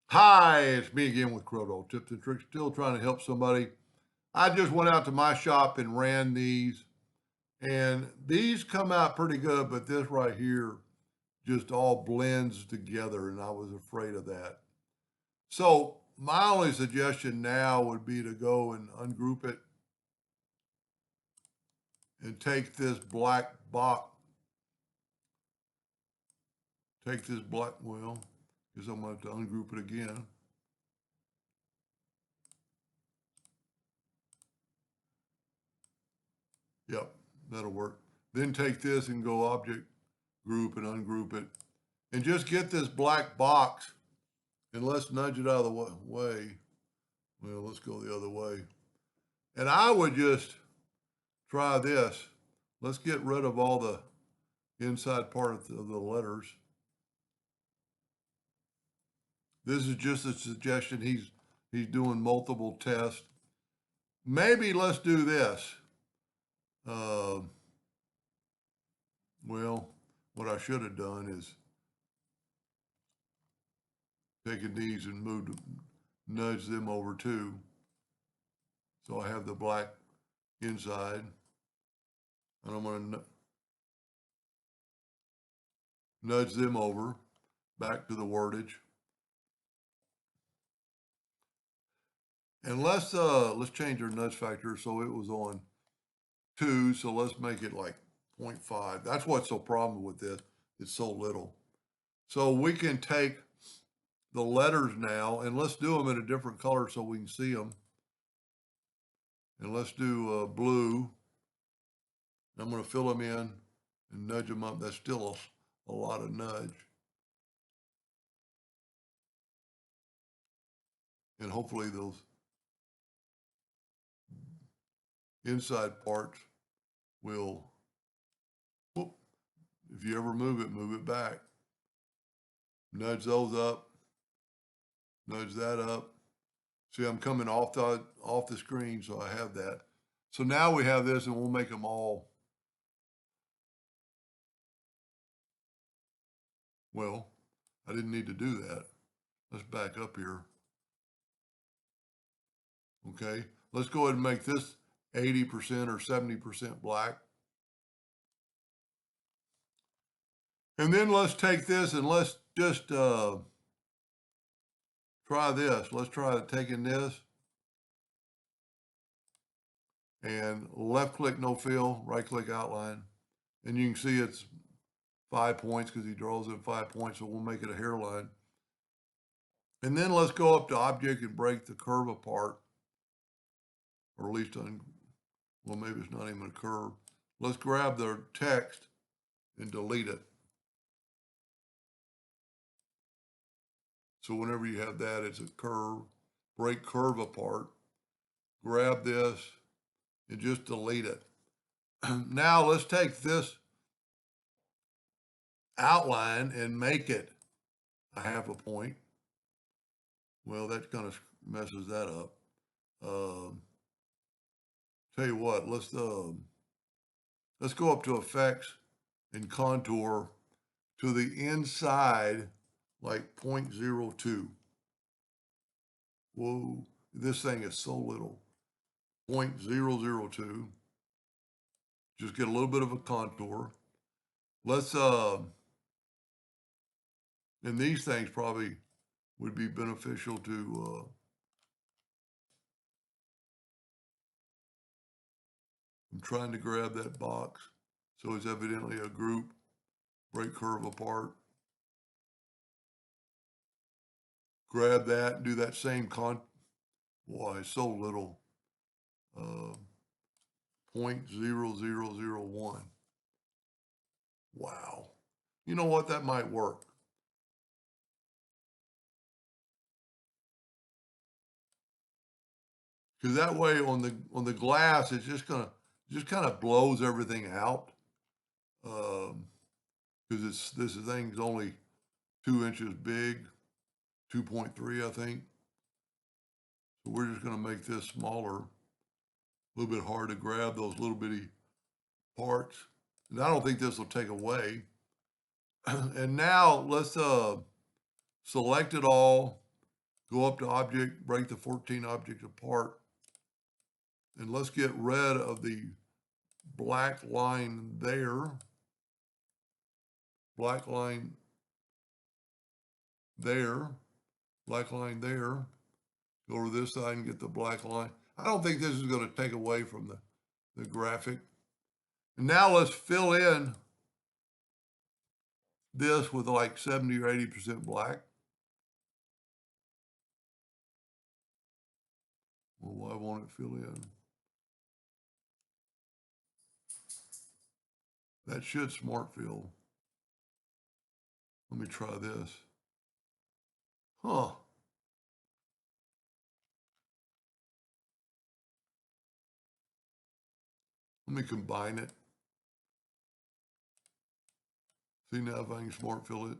Hi, it's me again with Corel Tips and Tricks, still trying to help somebody. I just went out to my shop and ran these, and these come out pretty good, but this right here just all blends together, and I was afraid of that. So my only suggestion now would be to go and ungroup it and take this black box, well, because I'm going to have to ungroup it again. Yep, that'll work. Then take this and go object group and ungroup it. And just get this black box and let's nudge it out of the way. Well, let's go the other way. And I would just try this. Let's get rid of all the inside part of the letters. This is just a suggestion. He's doing multiple tests. Maybe let's do this. Uh, well, what I should have done is taken these and nudge them over too. So I have the black inside, and I'm going to nudge them over back to the wordage. And let's change our nudge factor so it was on 2, so let's make it like 0.5. That's what's so problem with this. It's so little. So we can take the letters now and let's do them in a different color so we can see them. And let's do blue. I'm going to fill them in and nudge them up. That's still a lot of nudge. And hopefully those inside parts will, whoop, if you ever move it back. Nudge those up, nudge that up. See, I'm coming off the screen, so I have that. So now we have this, and we'll make them all. Well, I didn't need to do that. Let's back up here. Okay, let's go ahead and make this 80% or 70% black. And then let's take this and let's just try this. Let's try taking this and left click no fill, right click outline. And you can see it's 5 points because he draws it 5 points, so we'll make it a hairline. And then let's go up to object and break the curve apart, or at least well, maybe it's not even a curve. Let's grab the text and delete it. So whenever you have that, it's a curve, break curve apart, grab this and just delete it. Now let's take this outline and make it a half a point. Well, that kind of messes that up. Tell you what, let's go up to effects and contour to the inside like 0.02. Whoa, this thing is so little. 0.002. Just get a little bit of a contour. Let's and these things probably would be beneficial to I'm trying to grab that box. So it's evidently a group, break curve apart. Grab that and do that same boy, so little. 0.0001. Wow. You know what? That might work. Because that way on the glass, it's just kind of blows everything out. Because this thing's only 2 inches big, 2.3, I think. So we're just going to make this smaller. A little bit hard to grab those little bitty parts. And I don't think this will take away. And now let's select it all Go up to object, break the 14 objects apart, and let's get rid of the black line there, black line there, black line there. Go to this side and get the black line. I don't think this is going to take away from the graphic. And now let's fill in this with like 70 or 80% black. Well, why won't it fill in? That should smart fill. Let me try this. Huh. Let me combine it. See now if I can smart fill it.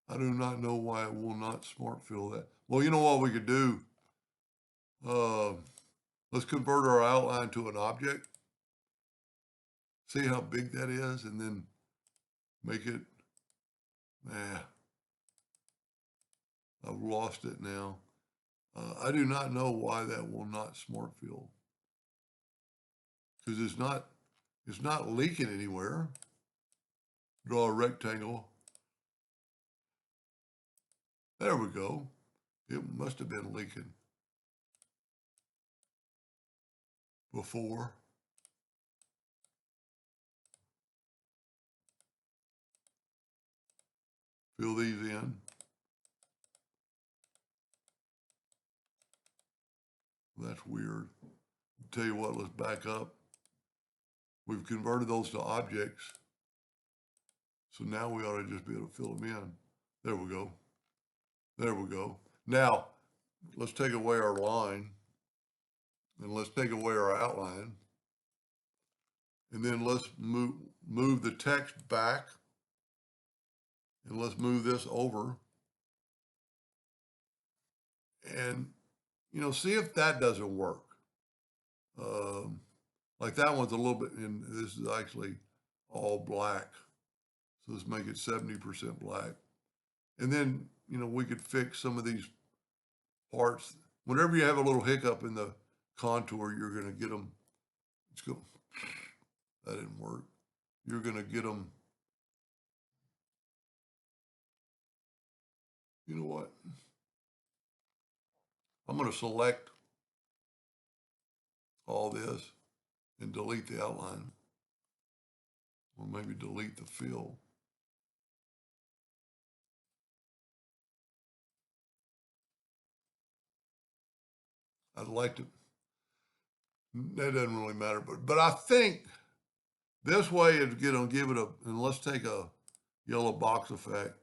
I do not know why it will not smart fill that. Well, you know what we could do? Let's convert our outline to an object. See how big that is, and then make it, I've lost it now. I do not know why that will not smart fill. Because it's not leaking anywhere. Draw a rectangle. There we go. It must have been leaking before. Fill these in. That's weird. Tell you what, let's back up. We've converted those to objects. So now we ought to just be able to fill them in. There we go. There we go. Now, let's take away our line. And let's take away our outline. And then let's move the text back. And let's move this over. And, see if that doesn't work. Like that one's a little bit, and this is actually all black. So let's make it 70% black. And then, we could fix some of these parts. Whenever you have a little hiccup in the contour, you're going to get them. That didn't work. You're going to get them. You know what? I'm going to select all this and delete the outline. Or maybe delete the fill. I'd like to, that doesn't really matter, but I think this way is going to give it and let's take a yellow box effect.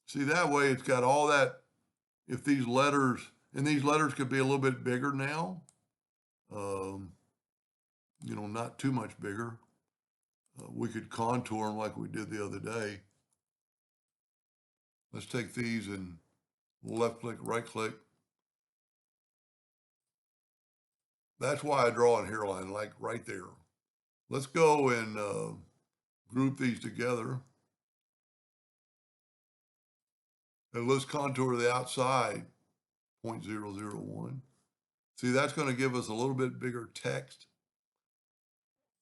See, that way it's got all that, if these letters, and these letters could be a little bit bigger now, not too much bigger. We could contour them like we did the other day. Let's take these and left click, right click. That's why I draw a hairline, like right there. Let's go and group these together. And let's contour the outside, 0.001. See, that's going to give us a little bit bigger text.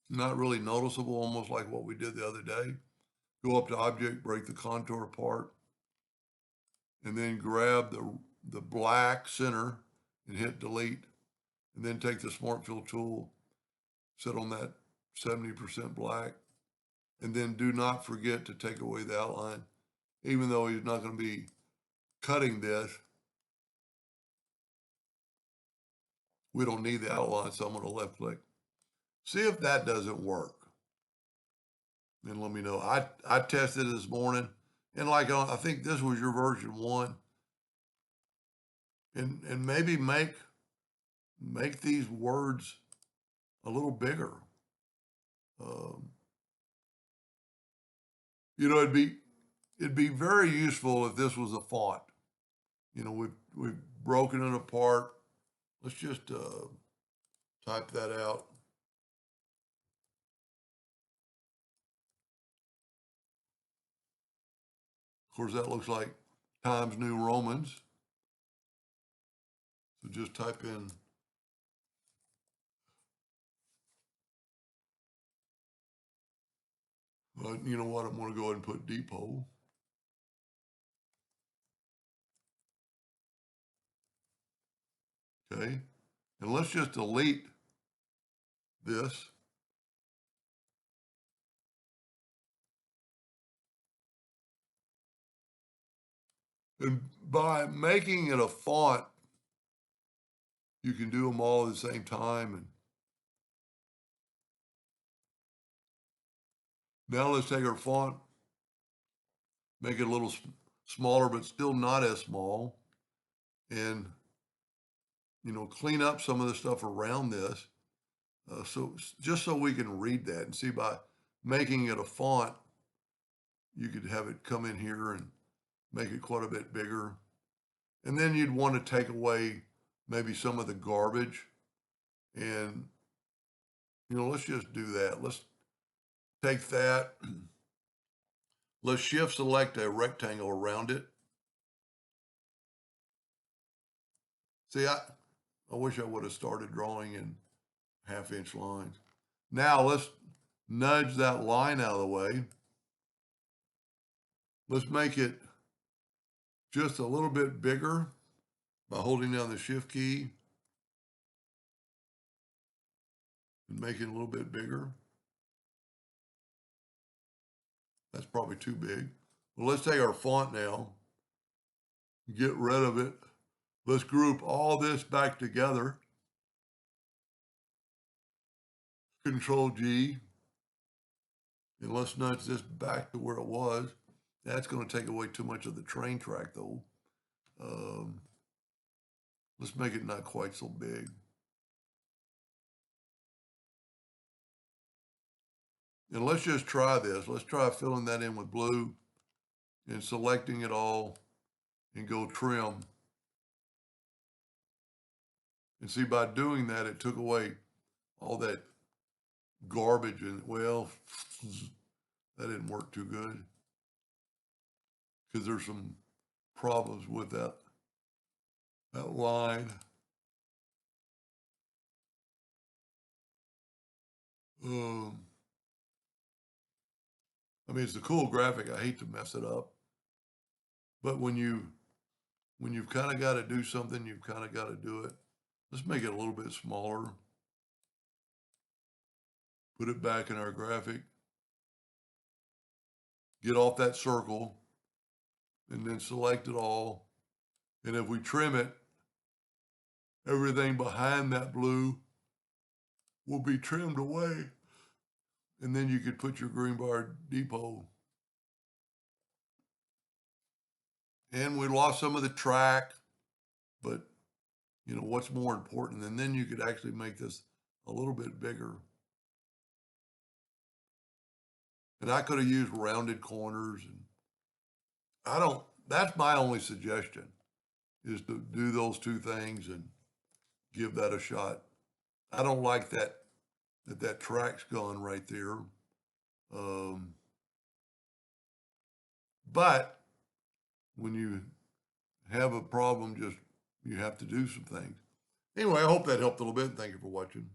Not really noticeable, almost like what we did the other day. Go up to object, break the contour apart, and then grab the black center and hit delete. And then take the Smart Fill tool, set on that 70% black, and then do not forget to take away the outline. Even though he's not going to be cutting this, we don't need the outline, so I'm going to left click. See if that doesn't work. And let me know. I tested it this morning, and I think this was your version 1. And maybe make these words a little bigger. It'd be very useful if this was a font. We've broken it apart. Let's just type that out. Of course, that looks like Times New Romans. So just type in you know what, I'm going to go ahead and put depot. Okay. And let's just delete this. And by making it a font, you can do them all at the same time. And now let's take our font, make it a little smaller, but still not as small. And, you know, clean up some of the stuff around this. So just so we can read that and see, by making it a font, you could have it come in here and make it quite a bit bigger. And then you'd want to take away maybe some of the garbage. And, you know, let's just do that. Let's take that. Let's shift select a rectangle around it. See, I wish I would have started drawing in 1/2 inch lines. Now let's nudge that line out of the way. Let's make it just a little bit bigger by holding down the shift key and make it a little bit bigger. That's probably too big. Well, let's take our font now, get rid of it. Let's group all this back together. Control G. And let's nudge this back to where it was. That's going to take away too much of the train track, though. Let's make it not quite so big. And let's just try this. Let's try filling that in with blue and selecting it all and go trim. And see, by doing that, it took away all that garbage. And, well, that didn't work too good because there's some problems with that line. I mean, it's a cool graphic. I hate to mess it up, but when you've kind of got to do something, you've kind of got to do it. Let's make it a little bit smaller. Put it back in our graphic. Get off that circle and then select it all. And if we trim it, everything behind that blue will be trimmed away. And then you could put your green bar depot. And we lost some of the track, but you know, what's more important? And then you could actually make this a little bit bigger. And I could have used rounded corners. And that's my only suggestion, is to do those two things and give that a shot. I don't like that track's gone right there. But when you have a problem, you have to do some things. Anyway, I hope that helped a little bit. Thank you for watching.